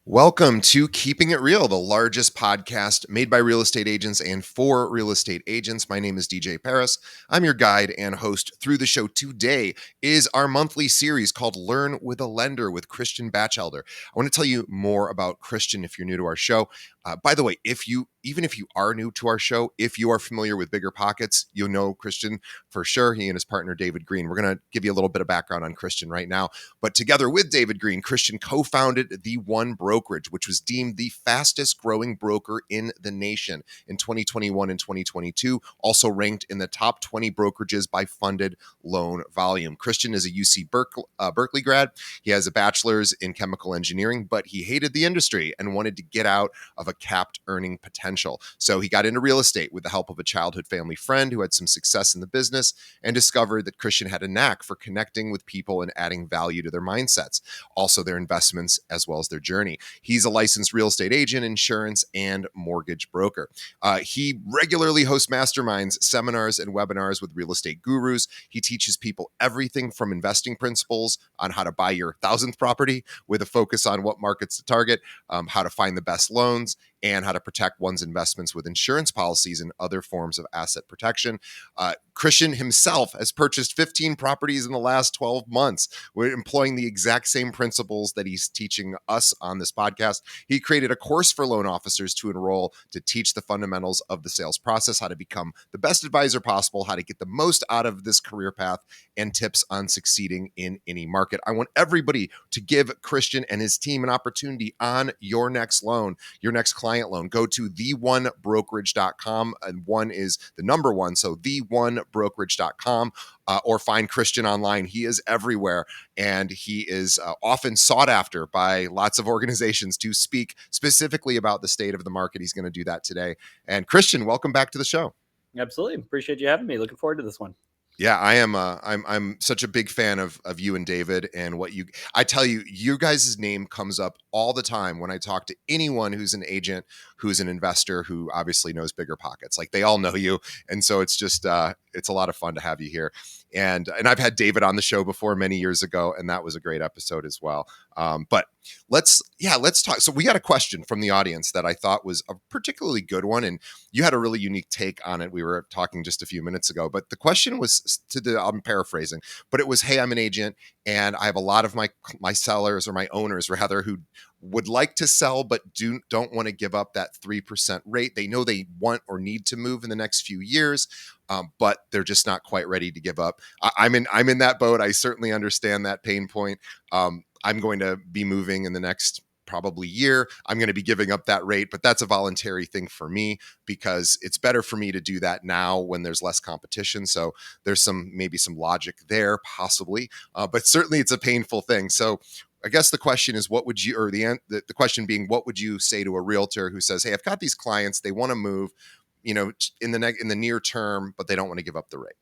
Welcome to Keeping It Real, the largest podcast made by real estate agents and for real estate agents. My name is DJ Paris. I'm your guide and host through the show. Today is our monthly series called Learn with a Lender with Christian Bachelder. I want to tell you more about Christian if you're new to our show. By the way, even if you are new to our show, if you are familiar with Bigger Pockets, you'll know Christian for sure. He and his partner, David Green. We're going to give you a little bit of background on Christian right now. But together with David Green, Christian co-founded The One Brokerage, which was deemed the fastest growing broker in the nation in 2021 and 2022, also ranked in the top 20 brokerages by funded loan volume. Christian is a UC Berkeley grad. He has a bachelor's in chemical engineering, but he hated the industry and wanted to get out of a capped earning potential. So he got into real estate with the help of a childhood family friend who had some success in the business and discovered that Christian had a knack for connecting with people and adding value to their mindsets, also their investments, as well as their journey. He's a licensed real estate agent, insurance, and mortgage broker. He regularly hosts masterminds, seminars, and webinars with real estate gurus. He teaches people everything from investing principles on how to buy your 1,000th property with a focus on what markets to target, how to find the best loans, and how to protect one's investments with insurance policies and other forms of asset protection. Christian himself has purchased 15 properties in the last 12 months. We're employing the exact same principles that he's teaching us on this podcast. He created a course for loan officers to enroll to teach the fundamentals of the sales process, how to become the best advisor possible, how to get the most out of this career path, and tips on succeeding in any market. I want everybody to give Christian and his team an opportunity on your next loan, your next client loan. Go to theonebrokerage.com, and one is the number one, so theonebrokerage.com, or find Christian online. He is everywhere, and he is often sought after by lots of organizations to speak specifically about the state of the market. He's going to do that today. And Christian, welcome back to the show. Absolutely. Appreciate you having me. Looking forward to this one. Yeah, I am. I'm such a big fan of you and David and what you. I tell you, your guys' name comes up all the time when I talk to anyone who's an agent, who's an investor, who obviously knows Bigger Pockets. Like they all know you, and so it's just it's a lot of fun to have you here. And I've had David on the show before many years ago, and that was a great episode as well. But let's talk. So we got a question from the audience that I thought was a particularly good one, and you had a really unique take on it. We were talking just a few minutes ago, but the question was I'm paraphrasing, but it was, hey, I'm an agent and I have a lot of my sellers, or my owners rather, who would like to sell but don't want to give up that 3% rate. They know they want or need to move in the next few years, but they're just not quite ready to give up. I'm in that boat. I certainly understand that pain point. I'm going to be moving in the next probably year. I'm going to be giving up that rate, but that's a voluntary thing for me because it's better for me to do that now when there's less competition. So there's maybe some logic there possibly, but certainly it's a painful thing. So I guess the question is, what would you, or the question being, what would you say to a realtor who says, hey, I've got these clients, they want to move, in the near term, but they don't want to give up the rate?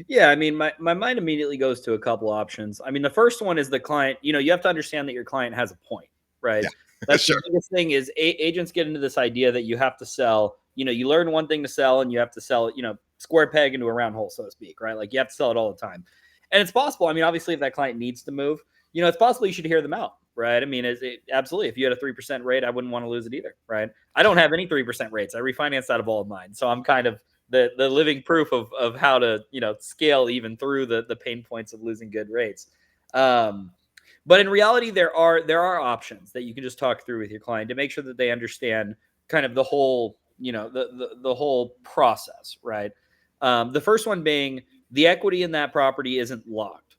Yeah, I mean, my mind immediately goes to a couple options. I mean, the first one is the client. You have to understand that your client has a point, right? Yeah. That's Sure. the biggest thing is agents get into this idea that you have to sell. You learn one thing to sell, and you have to sell, square peg into a round hole, so to speak, right? Like you have to sell it all the time. And it's possible. I mean, obviously, if that client needs to move, it's possible you should hear them out, right? I mean, absolutely. If you had a 3% rate, I wouldn't want to lose it either, right? I don't have any 3% rates. I refinanced out of all of mine, so I'm kind of the living proof of how to scale even through the pain points of losing good rates. But in reality, there are options that you can just talk through with your client to make sure that they understand kind of the whole the whole process, right? The first one being the equity in that property isn't locked.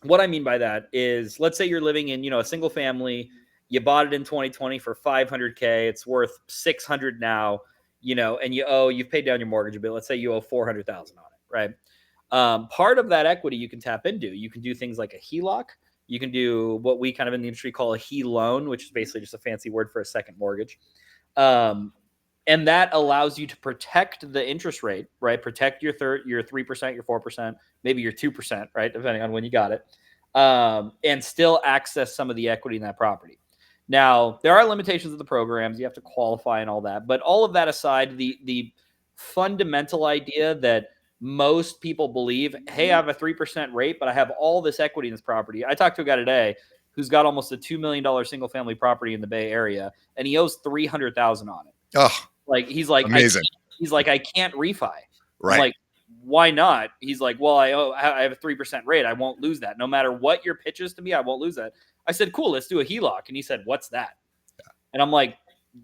What I mean by that is, let's say you're living in a single family. You bought it in 2020 for $500K. It's worth $600 now, and you've paid down your mortgage a bit. Let's say you owe $400,000 on it, right? Part of that equity you can tap into. You can do things like a HELOC. You can do what we kind of in the industry call a HE loan, which is basically just a fancy word for a second mortgage. And that allows you to protect the interest rate, right? Protect your 3%, your 4%, maybe your 2%, right? Depending on when you got it. And still access some of the equity in that property. Now, there are limitations of the programs. You have to qualify and all that. But all of that aside, the fundamental idea that most people believe, hey, I have a 3% rate, but I have all this equity in this property. I talked to a guy today who's got almost a $2 million single family property in the Bay Area, and he owes $300,000 on it. Oh, Like, he's like, amazing. I can't refi. Right. I'm like, why not? He's like, well, I have a 3% rate. I won't lose that. No matter what your pitch is to me, I won't lose that. I said, cool, let's do a HELOC. And he said, what's that? Yeah. And I'm like,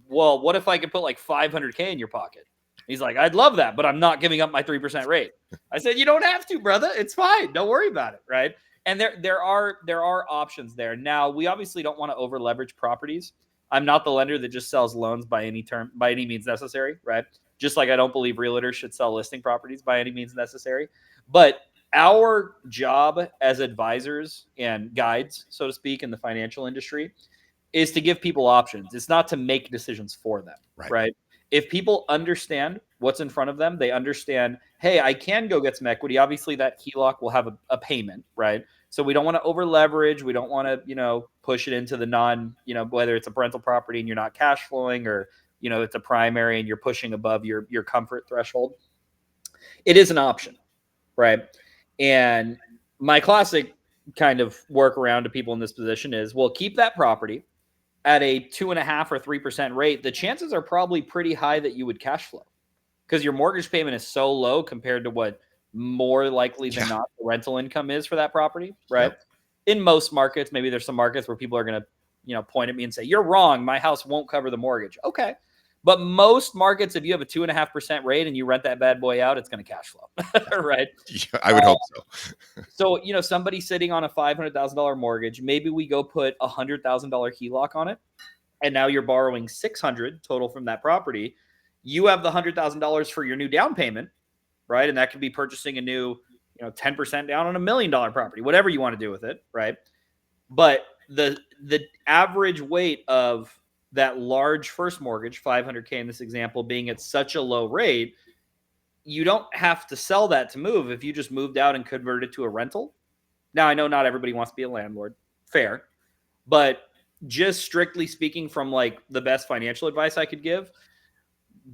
well, what if I could put like $500K in your pocket? He's like, I'd love that, but I'm not giving up my 3% rate. I said, you don't have to, brother. It's fine. Don't worry about it, right? And there are options there. Now, we obviously don't want to over leverage properties. I'm not the lender that just sells loans by any means necessary, right? Just like I don't believe realtors should sell listing properties by any means necessary. But our job as advisors and guides, so to speak, in the financial industry is to give people options. It's not to make decisions for them, right? If people understand what's in front of them, they understand, hey, I can go get some equity. Obviously, that HELOC will have a payment, right? So we don't want to over leverage. We don't want to, push it into the whether it's a rental property and you're not cash flowing, or, it's a primary and you're pushing above your comfort threshold. It is an option, right? And my classic kind of workaround to people in this position is, well, keep that property at a 2.5% or 3% rate. The chances are probably pretty high that you would cash flow, because your mortgage payment is so low compared to what more likely than not the rental income is for that property, right? Yep. In most markets, maybe there's some markets where people are going to, point at me and say, you're wrong, my house won't cover the mortgage. Okay. But most markets, if you have a 2.5% rate and you rent that bad boy out, it's going to cash flow, right? Yeah, I would hope so. So, somebody sitting on a $500,000 mortgage, maybe we go put a $100,000 HELOC on it, and now you're borrowing $600 total from that property. You have the $100,000 for your new down payment, right? And that could be purchasing a new, 10% down on $1 million property, whatever you want to do with it, right? But the average weight of that large first mortgage, $500K in this example, being at such a low rate, you don't have to sell that to move if you just moved out and converted to a rental. Now, I know not everybody wants to be a landlord. Fair. But just strictly speaking from like the best financial advice I could give,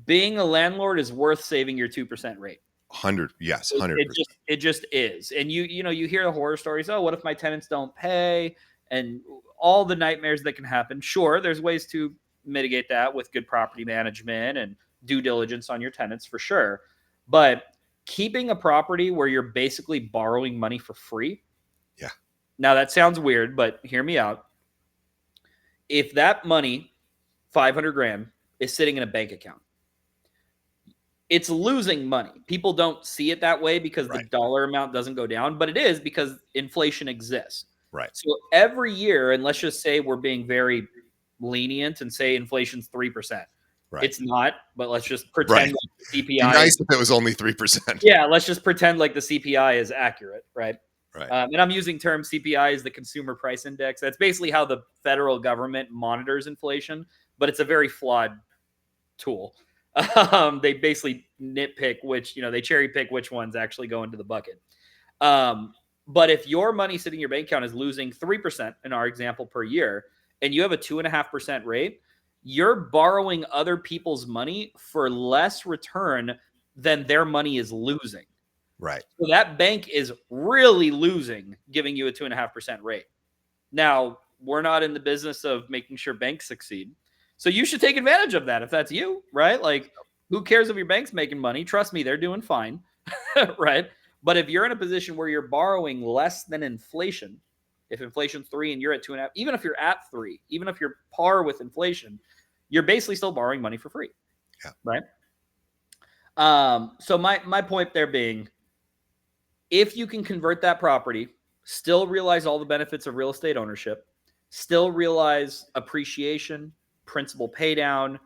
being a landlord is worth saving your 2% rate. 100. Yes. 100%. It just is. And you hear the horror stories. Oh, what if my tenants don't pay? And all the nightmares that can happen. Sure, there's ways to mitigate that with good property management and due diligence on your tenants for sure. But keeping a property where you're basically borrowing money for free. Yeah. Now that sounds weird, but hear me out. If that money, $500,000, is sitting in a bank account, it's losing money. People don't see it that way because the dollar amount doesn't go down, but it is because inflation exists. Right. So every year, and let's just say we're being very lenient and say inflation's 3%. Right. It's not, but let's just pretend like the CPI. Be nice if it was only 3%. Yeah, let's just pretend like the CPI is accurate, right? Right. And I'm using term CPI as the Consumer Price Index. That's basically how the federal government monitors inflation, but it's a very flawed tool. They basically nitpick which, they cherry pick which ones actually go into the bucket. But if your money sitting in your bank account is losing 3% in our example per year, and you have a 2.5% rate, you're borrowing other people's money for less return than their money is losing. Right. So that bank is really losing giving you a 2.5% rate. Now, we're not in the business of making sure banks succeed. So you should take advantage of that if that's you, right? Like, who cares if your bank's making money? Trust me, they're doing fine, right? But if you're in a position where you're borrowing less than inflation, if inflation's 3 and you're at 2.5, even if you're at 3, even if you're par with inflation, you're basically still borrowing money for free, right? So my point there being, if you can convert that property, still realize all the benefits of real estate ownership, still realize appreciation, principal pay down.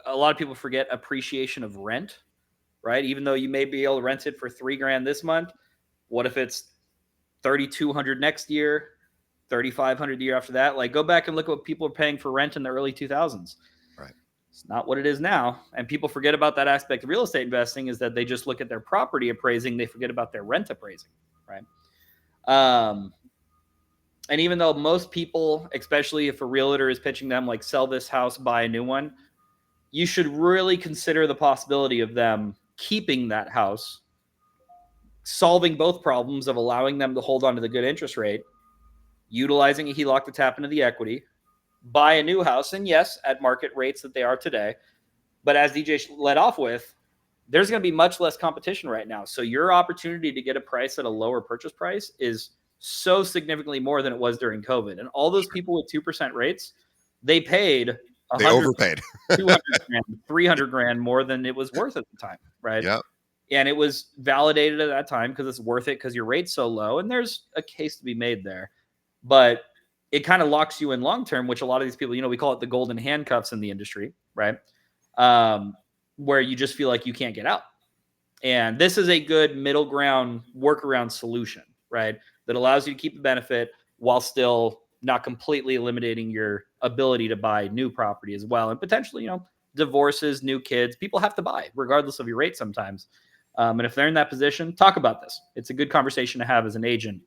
A lot of people forget appreciation of rent, right? Even though you may be able to rent it for $3,000 this month, what if it's $3,200 next year, $3,500 the year after that? Like, go back and look at what people are paying for rent in the early 2000s. Right. It's not what it is now. And people forget about that aspect of real estate investing, is that they just look at their property appraising. They forget about their rent appraising, right? And even though most people, especially if a realtor is pitching them like, sell this house, buy a new one, you should really consider the possibility of them keeping that house, solving both problems of allowing them to hold on to the good interest rate, utilizing a HELOC to tap into the equity, buy a new house, and yes, at market rates that they are today. But as DJ led off with, there's going to be much less competition right now. So your opportunity to get a price at a lower purchase price is so significantly more than it was during COVID. And all those people with 2% rates, they paid They 100, overpaid. 200 grand, 300 grand more than it was worth at the time. Right. Yeah. And it was validated at that time because it's worth it because your rate's so low. And there's a case to be made there. But it kind of locks you in long term, which a lot of these people, we call it the golden handcuffs in the industry, right? Where you just feel like you can't get out. And this is a good middle ground workaround solution, right? That allows you to keep the benefit while still not completely eliminating your ability to buy new property as well. And potentially, divorces, new kids, people have to buy regardless of your rate sometimes. And if they're in that position, talk about this. It's a good conversation to have as an agent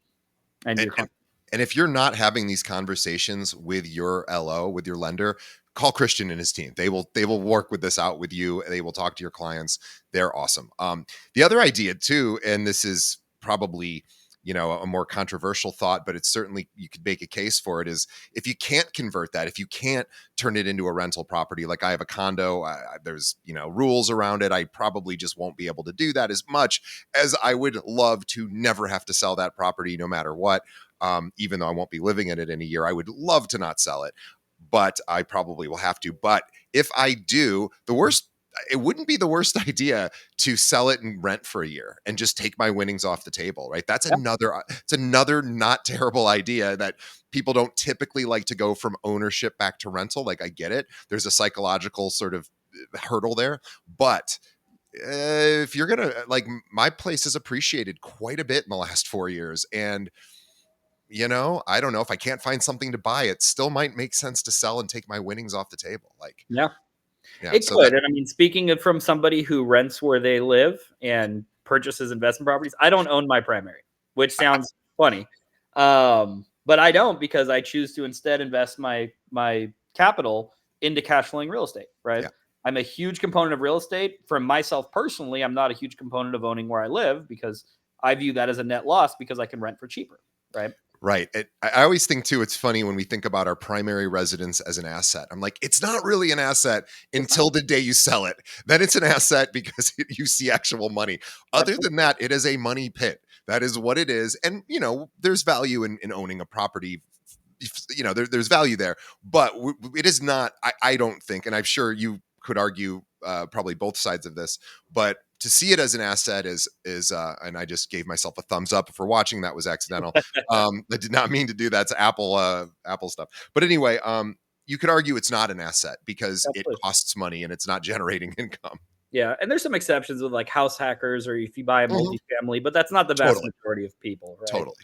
and your client. And if you're not having these conversations with your LO, with your lender, call Christian and his team. They will work with this out with you. They will talk to your clients. They're awesome. The other idea too, and this is probably, a more controversial thought, but it's certainly, you could make a case for it, is if you can't convert that, if you can't turn it into a rental property, like I have a condo, there's, rules around it. I probably just won't be able to do that as much as I would love to never have to sell that property no matter what. Even though I won't be living in it in a year, I would love to not sell it, but I probably will have to. But if I do, it wouldn't be the worst idea to sell it and rent for a year and just take my winnings off the table, right? It's another not terrible idea that people don't typically like to go from ownership back to rental. Like, I get it. There's a psychological sort of hurdle there, but if you're going to, like, my place has appreciated quite a bit in the last 4 years, and I don't know, if I can't find something to buy, it still might make sense to sell and take my winnings off the table. Like, Yeah. yeah, It so could. And I mean, speaking of from somebody who rents where they live and purchases investment properties, I don't own my primary, which sounds funny. But I don't, because I choose to instead invest my capital into cash flowing real estate, right? Yeah. I'm a huge component of real estate. For myself personally, I'm not a huge component of owning where I live because I view that as a net loss because I can rent for cheaper, right? Right. I always think too, it's funny when we think about our primary residence as an asset. I'm like, it's not really an asset until the day you sell it. Then it's an asset because you see actual money. Other than that, it is a money pit. That is what it is. And, there's value in owning a property. There's value there, but it is not, I don't think, and I'm sure you could argue probably both sides of this, but to see it as an asset is and I just gave myself a thumbs up for watching. That was accidental. I did not mean to do that. It's Apple stuff. But anyway, you could argue it's not an asset because it costs money and it's not generating income. Yeah, and there's some exceptions with like house hackers or if you buy a multifamily, but that's not the vast majority of people, right? Totally.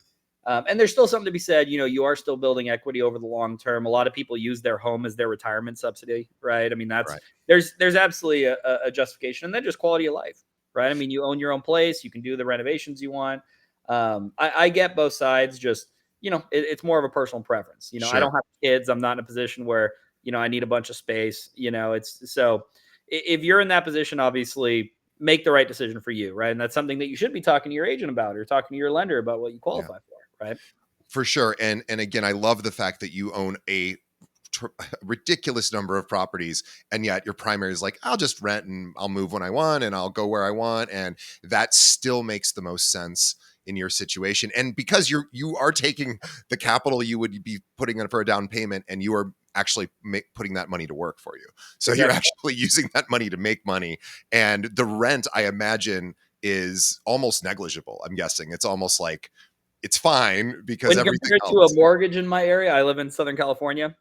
And there's still something to be said. You are still building equity over the long term. A lot of people use their home as their retirement subsidy, right? I mean, that's right. There's absolutely a justification, and then just quality of life, right? I mean, you own your own place, you can do the renovations you want. I get both sides. Just it's more of a personal preference. Sure. I don't have kids. I'm not in a position where I need a bunch of space. It's so if you're in that position, obviously make the right decision for you, right? And that's something that you should be talking to your agent about or talking to your lender about what you qualify for, right? For sure. And again, I love the fact that you own a ridiculous number of properties, and yet your primary is like, I'll just rent and I'll move when I want and I'll go where I want, and that still makes the most sense in your situation. And because you are taking the capital you would be putting in for a down payment, and you are actually putting that money to work for you. So You're actually using that money to make money, and the rent, I imagine, is almost negligible. I'm guessing it's almost like it's fine because when everything compared else. To a mortgage in my area, I live in Southern California.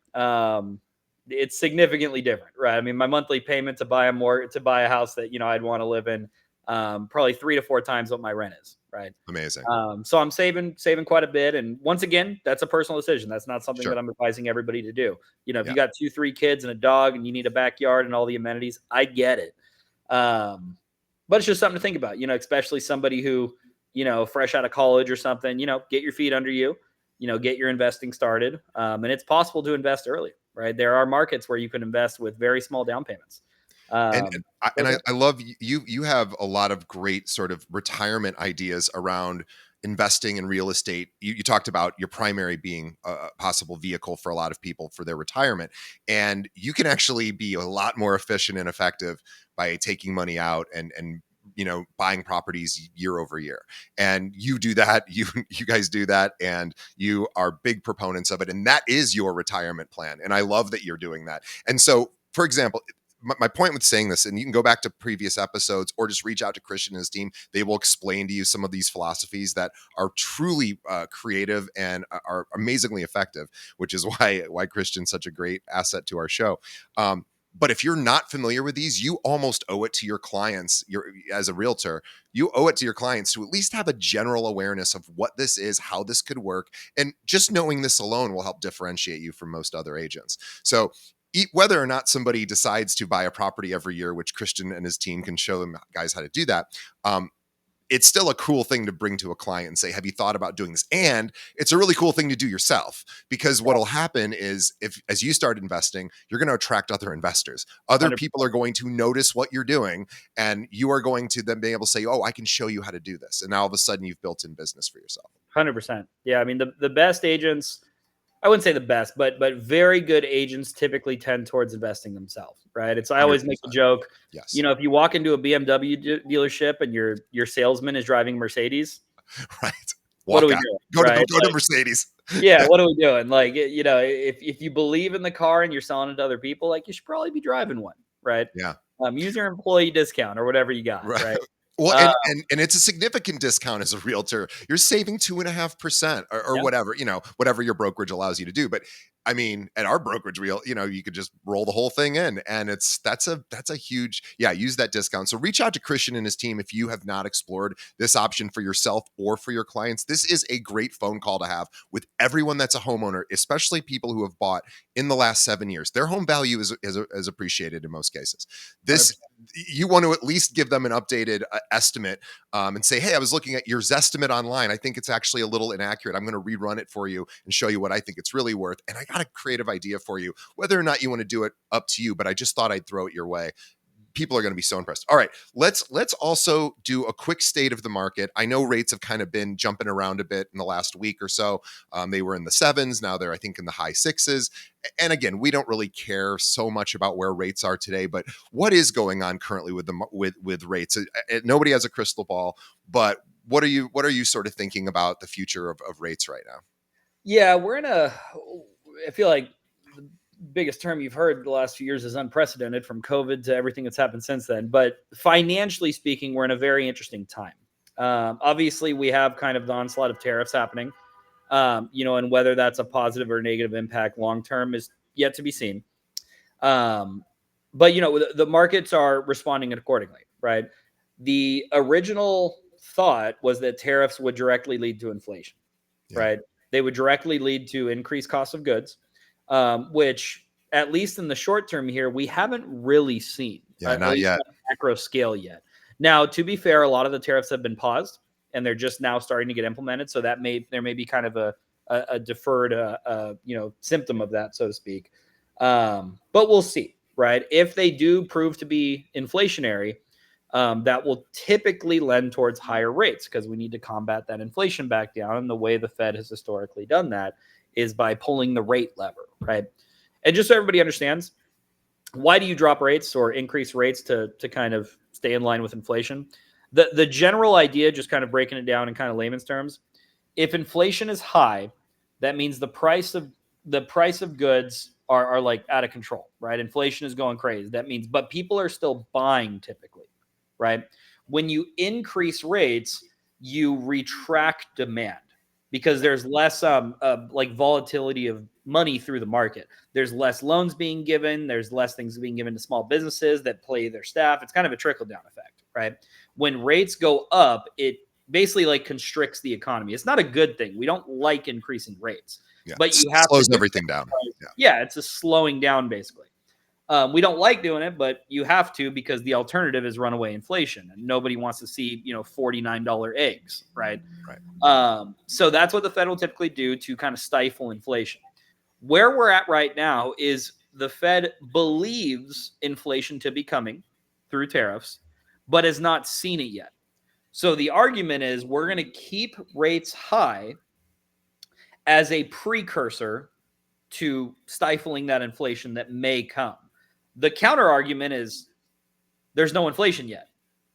It's significantly different, right? I mean, my monthly payment to buy a house that I'd want to live in, probably 3 to 4 times what my rent is, right? Amazing. So I'm saving quite a bit, and once again, that's a personal decision. That's not something Sure. that I'm advising everybody to do. If you got 2-3 kids and a dog, and you need a backyard and all the amenities, I get it. But it's just something to think about, especially somebody who, fresh out of college or something, get your feet under you, get your investing started. And it's possible to invest early, right? There are markets where you can invest with very small down payments. And I love you have a lot of great sort of retirement ideas around investing in real estate, you talked about your primary being a possible vehicle for a lot of people for their retirement. And you can actually be a lot more efficient and effective by taking money out and buying properties year over year. And you do that, you guys do that, and you are big proponents of it, and that is your retirement plan. And I love that you're doing that. And so, for example, my point with saying this, and you can go back to previous episodes or just reach out to Christian and his team. They will explain to you some of these philosophies that are truly creative and are amazingly effective, which is why Christian's such a great asset to our show. But if you're not familiar with these, you almost owe it to your clients. As a realtor, you owe it to your clients to at least have a general awareness of what this is, how this could work. And just knowing this alone will help differentiate you from most other agents. So whether or not somebody decides to buy a property every year, which Christian and his team can show them guys how to do that, it's still a cool thing to bring to a client and say, have you thought about doing this? And it's a really cool thing to do yourself, because what'll happen is as you start investing, you're going to attract other investors. Other 100%. people are going to notice what you're doing, and you are going to then be able to say, oh, I can show you how to do this. And now all of a sudden you've built in business for yourself. 100%. Yeah. I mean, the best agents, I wouldn't say the best, but very good agents typically tend towards investing themselves, right? I always make the joke, yes, if you walk into a BMW dealership and your salesman is driving Mercedes, right? What are we doing? Go to Mercedes. Yeah, what are we doing? Like, if you believe in the car and you're selling it to other people, like, you should probably be driving one, right? Yeah. Use your employee discount or whatever you got, right? Well, and it's a significant discount as a realtor. You're saving 2.5% or whatever, whatever your brokerage allows you to do. But I mean, at our brokerage, you could just roll the whole thing in, and that's a huge, use that discount. So reach out to Christian and his team if you have not explored this option for yourself or for your clients. This is a great phone call to have with everyone that's a homeowner, especially people who have bought in the last 7 years. Their home value is appreciated in most cases. This 100%. You want to at least give them an updated estimate and say, hey, I was looking at your Zestimate online. I think it's actually a little inaccurate. I'm going to rerun it for you and show you what I think it's really worth. And I got a creative idea for you. Whether or not you want to do it, up to you, but I just thought I'd throw it your way. People are going to be so impressed. All right, let's also do a quick state of the market. I know rates have kind of been jumping around a bit in the last week or so. They were in the 7s. Now they're, I think, in the high 6s. And again, we don't really care so much about where rates are today, but what is going on currently with rates? Nobody has a crystal ball, but what are you sort of thinking about the future of rates right now? Yeah, I feel like the biggest term you've heard the last few years is unprecedented, from COVID to everything that's happened since then. But financially speaking, we're in a very interesting time. Obviously, we have kind of the onslaught of tariffs happening, and whether that's a positive or negative impact long term is yet to be seen. But the markets are responding accordingly, right? The original thought was that tariffs would directly lead to inflation, right? They would directly lead to increased cost of goods, which, at least in the short term here, we haven't really seen. Not yet. On a macro scale yet. Now, to be fair, a lot of the tariffs have been paused, and they're just now starting to get implemented. So there may be kind of a deferred, symptom of that, so to speak. But we'll see, right? If they do prove to be inflationary, that will typically lend towards higher rates, because we need to combat that inflation back down. And the way the Fed has historically done that is by pulling the rate lever, right? And just so everybody understands, why do you drop rates or increase rates to kind of stay in line with inflation? The general idea, just kind of breaking it down in kind of layman's terms, if inflation is high, that means the price of goods are like out of control, right? Inflation is going crazy. That means, but people are still buying typically, right? When you increase rates, you retract demand, because there's less like volatility of money through the market. There's less loans being given. There's less things being given to small businesses that pay their staff. It's kind of a trickle down effect, right? When rates go up, it basically like constricts the economy. It's not a good thing. We don't like increasing rates, but you have slows everything down. Yeah, it's a slowing down basically. We don't like doing it, but you have to, because the alternative is runaway inflation, and nobody wants to see, $49 eggs, right? So that's what the Fed will typically do to kind of stifle inflation. Where we're at right now is the Fed believes inflation to be coming through tariffs, but has not seen it yet. So the argument is we're going to keep rates high as a precursor to stifling that inflation that may come. The counter argument is there's no inflation yet.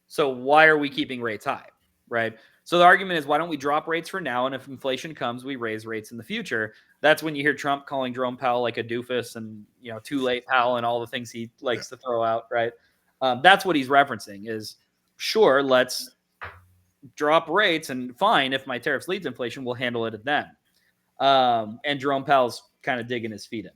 So why are we keeping rates high? Right. So the argument is why don't we drop rates for now? And if inflation comes, we raise rates in the future. That's when you hear Trump calling Jerome Powell like a doofus and, too late Powell and all the things he likes to throw out. Right. That's what he's referencing is sure, let's drop rates and fine. If my tariffs lead to inflation, we'll handle it then. And Jerome Powell's kind of digging his feet in.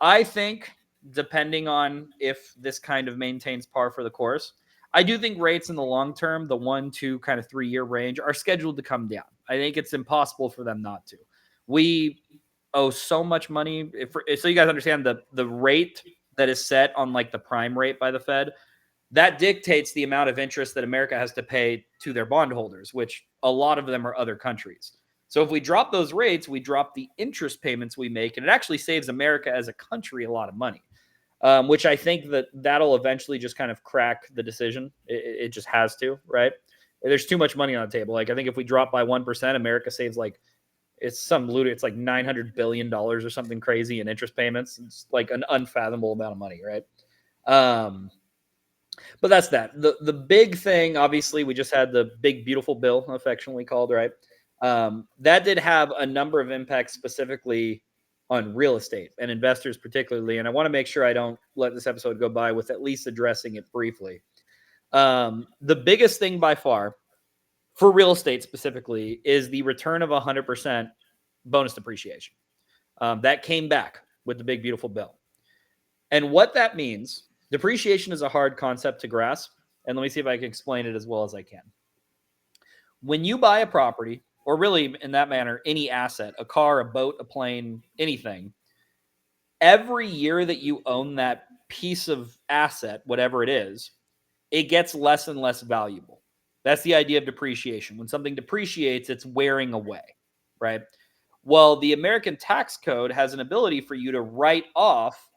I think depending on if this kind of maintains par for the course, I do think rates in the long term, the 1, 2, kind of 3-year range, are scheduled to come down. I think it's impossible for them not to. We owe so much money. So you guys understand the rate that is set on like the prime rate by the Fed, that dictates the amount of interest that America has to pay to their bondholders, which a lot of them are other countries. So if we drop those rates, we drop the interest payments we make, and it actually saves America as a country a lot of money, which I think that'll eventually just kind of crack the decision. It just has to, right? There's too much money on the table. Like I think if we drop by 1%, America saves it's like $900 billion or something crazy in interest payments. It's like an unfathomable amount of money, right? But that's that. The big thing, obviously, we just had the big beautiful bill, affectionately called, right? That did have a number of impacts specifically on real estate and investors particularly. And I want to make sure I don't let this episode go by with at least addressing it briefly. The biggest thing by far for real estate specifically is the return of 100% bonus depreciation. That came back with the big beautiful bill. And what that means, depreciation is a hard concept to grasp. And let me see if I can explain it as well as I can. When you buy a property, or really in that manner, any asset, a car, a boat, a plane, anything, every year that you own that piece of asset, whatever it is, it gets less and less valuable. That's the idea of depreciation. When something depreciates, it's wearing away, right? Well, the American tax code has an ability for you to write off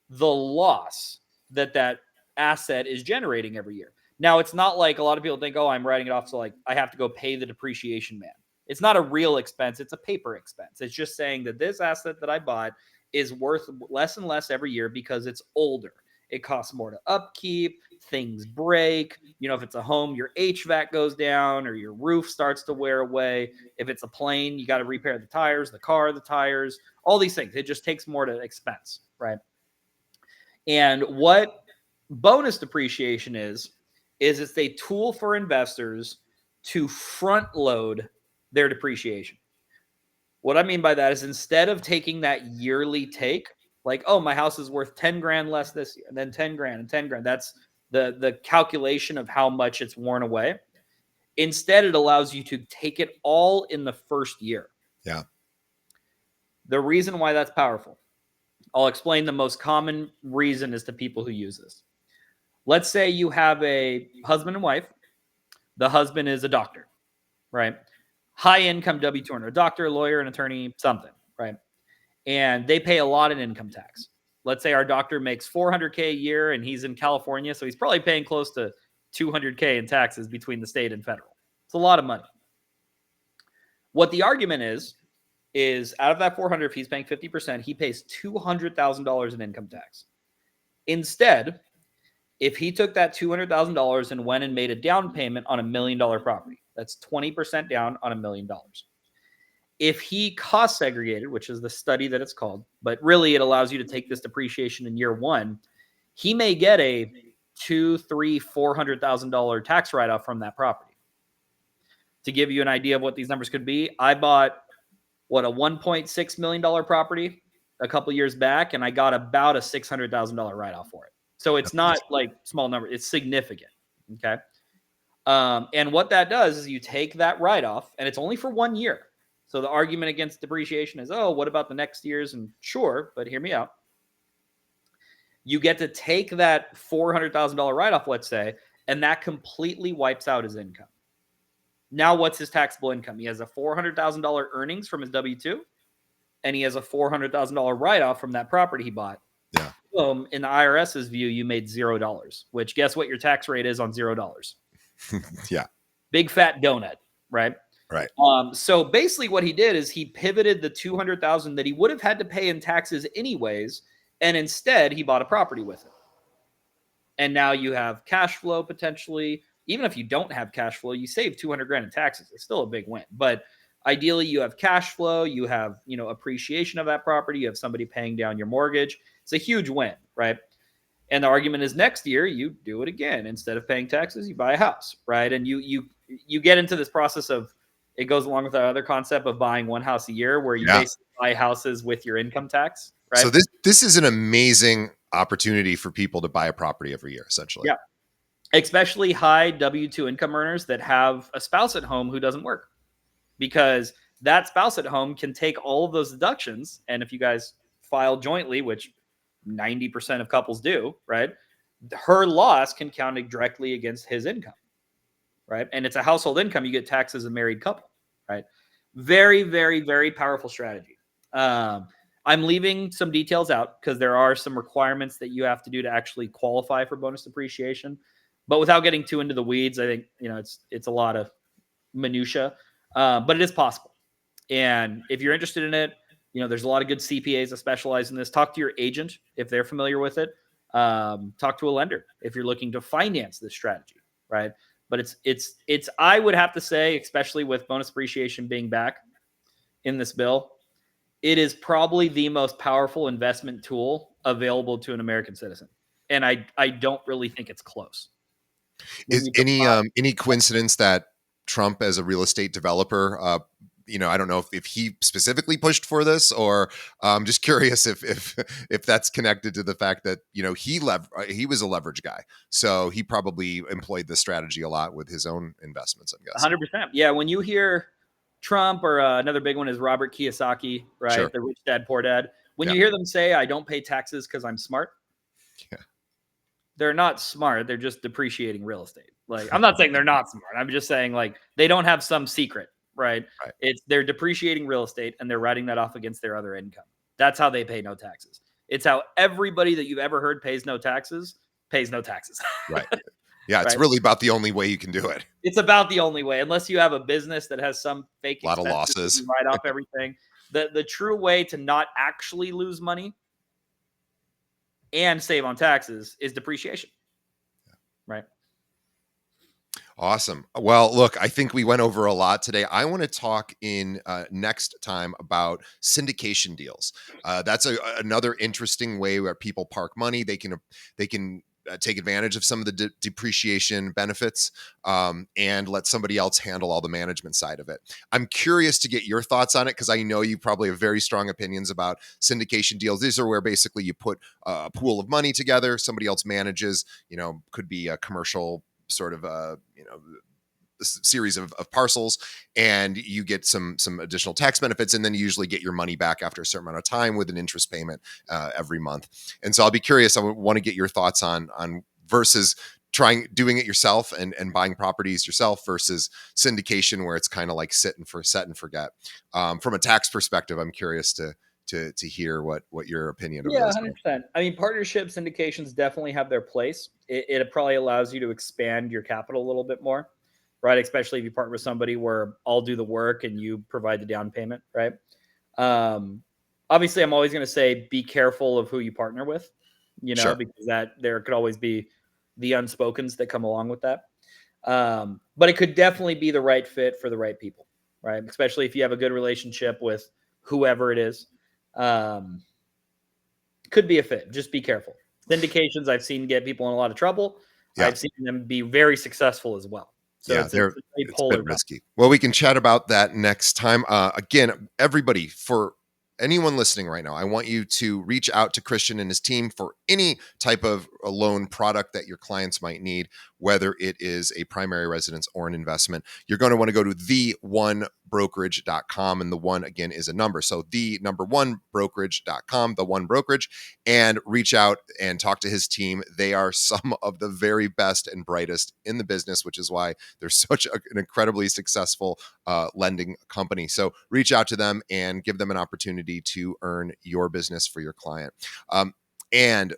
the loss that asset is generating every year. Now, it's not like a lot of people think, oh, I'm writing it off, so like I have to go pay the depreciation man. It's not a real expense. It's a paper expense. It's just saying that this asset that I bought is worth less and less every year because it's older. It costs more to upkeep. Things break. If it's a home, your HVAC goes down or your roof starts to wear away. If it's a plane, you got to repair the tires, the car, the tires, all these things. It just takes more to expense, right? And what bonus depreciation is it's a tool for investors to front load their depreciation. What I mean by that is instead of taking that yearly take, like, oh, my house is worth 10 grand less this year, and then 10 grand and 10 grand. That's the calculation of how much it's worn away. Instead, it allows you to take it all in the first year. Yeah. The reason why that's powerful, I'll explain the most common reason is to people who use this. Let's say you have a husband and wife. The husband is a doctor, right? High income W-2 earner, a doctor, a lawyer, an attorney, something, right? And they pay a lot in income tax. Let's say our doctor makes $400K a year and he's in California, so he's probably paying close to $200K in taxes between the state and federal. It's a lot of money. What the argument is out of that 400, if he's paying 50%, he pays $200,000 in income tax. Instead, if he took that $200,000 and went and made a down payment on $1 million property, that's 20% down on $1 million. If he cost segregated, which is the study that it's called, but really it allows you to take this depreciation in year one, he may get a $200,000, $300,000, $400,000 tax write-off from that property. To give you an idea of what these numbers could be, I bought a $1.6 million property a couple years back, and I got about a $600,000 write-off for it. So it's not like small number, it's significant. Okay. And what that does is you take that write-off, and it's only for 1 year. So the argument against depreciation is, oh, what about the next years? And sure, but hear me out. You get to take that $400,000 write-off, let's say, and that completely wipes out his income. Now, what's his taxable income? He has a $400,000 earnings from his W-2, and he has a $400,000 write-off from that property he bought. Yeah. In the IRS's view, you made $0, which guess what your tax rate is on $0? Yeah. big fat donut, right? Right. So basically, what he did is he pivoted the $200,000 that he would have had to pay in taxes anyways, and instead he bought a property with it. And now you have cash flow potentially. Even if you don't have cash flow, you save 200 grand in taxes. It's still a big win. But ideally, you have cash flow, you have appreciation of that property, you have somebody paying down your mortgage. It's a huge win, right? And the argument is next year you do it again. Instead of paying taxes, you buy a house, right? And you get into this process of, it goes along with the other concept of buying one house a year, where you Yeah. basically buy houses with your income tax, right? So this is an amazing opportunity for people to buy a property every year, essentially. Yeah. Especially high W-2 income earners that have a spouse at home who doesn't work, because that spouse at home can take all of those deductions. And if you guys file jointly, which 90% of couples do, right, her loss can count directly against his income, right? And it's a household income. You get taxed as a married couple, right? Very, very, very powerful strategy. I'm leaving some details out because there are some requirements that you have to do to actually qualify for bonus depreciation. But without getting too into the weeds, I think it's a lot of minutia, but it is possible. And if you're interested in it, there's a lot of good CPAs that specialize in this. Talk to your agent if they're familiar with it. Talk to a lender if you're looking to finance this strategy, right? But it's I would have to say, especially with bonus depreciation being back in this bill, it is probably the most powerful investment tool available to an American citizen. And I don't really think it's close. Is any coincidence that Trump, as a real estate developer, I don't know if he specifically pushed for this, or just curious if that's connected to the fact that he was a leverage guy, so he probably employed this strategy a lot with his own investments, I'm guessing. 100%. Yeah, when you hear Trump, or another big one is Robert Kiyosaki, right? Sure. The Rich Dad Poor Dad. When Yeah. you hear them say, "I don't pay taxes because I'm smart," Yeah. they're not smart. They're just depreciating real estate. Like, I'm not saying they're not smart. I'm just saying, like, they don't have some secret, right? Right. They're depreciating real estate and they're writing that off against their other income. That's how they pay no taxes. It's how everybody that you've ever heard pays no taxes. Right. Yeah, it's Right? really about the only way you can do it. It's about the only way, unless you have a business that has some fake A lot of expenses that losses. you write off everything. The true way to not actually lose money and save on taxes is depreciation. Right. Awesome. Well, look, I think we went over a lot today. I want to talk in next time about syndication deals. That's another interesting way where people park money. They can take advantage of some of the depreciation benefits, and let somebody else handle all the management side of it. I'm curious to get your thoughts on it, because I know you probably have very strong opinions about syndication deals. These are where basically you put a pool of money together, somebody else manages, could be a commercial sort of series of parcels, and you get some additional tax benefits, and then you usually get your money back after a certain amount of time with an interest payment every month. And so I'll be curious. I want to get your thoughts on versus doing it yourself and buying properties yourself versus syndication, where it's kind of like set and forget. From a tax perspective, I'm curious to hear what your opinion of Yeah, those. 100%. I mean, partnership syndications definitely have their place. It probably allows you to expand your capital a little bit more, right? Especially if you partner with somebody where I'll do the work and you provide the down payment, right? Obviously, I'm always going to say be careful of who you partner with, Sure. because there could always be the unspokens that come along with that. But it could definitely be the right fit for the right people, right? Especially if you have a good relationship with whoever it is. Could be a fit. Just be careful. Syndications I've seen get people in a lot of trouble. Yeah. I've seen them be very successful as well. So Yeah, it's a bit risky. Well, we can chat about that next time. Again, everybody, for anyone listening right now, I want you to reach out to Christian and his team for any type of a loan product that your clients might need, whether it is a primary residence or an investment. You're going to want to go to the1brokerage.com, and the one again is a number. So the number 1brokerage.com, the one brokerage, and reach out and talk to his team. They are some of the very best and brightest in the business, which is why they're such an incredibly successful lending company. So reach out to them and give them an opportunity to earn your business for your client. And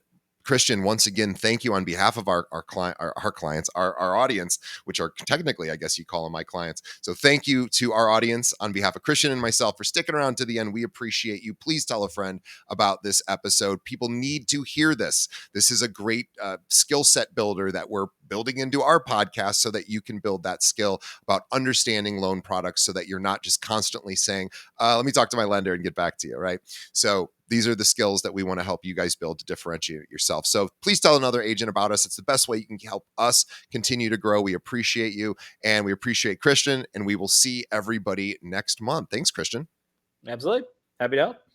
Christian, once again, thank you on behalf of our client, our clients, our audience, which are technically, I guess you call them my clients. So thank you to our audience on behalf of Christian and myself for sticking around to the end. We appreciate you. Please tell a friend about this episode. People need to hear this. This is a great skill set builder that we're building into our podcast so that you can build that skill about understanding loan products so that you're not just constantly saying, let me talk to my lender and get back to you, right? So these are the skills that we want to help you guys build to differentiate yourself. So please tell another agent about us. It's the best way you can help us continue to grow. We appreciate you, and we appreciate Christian, and we will see everybody next month. Thanks, Christian. Absolutely. Happy to help.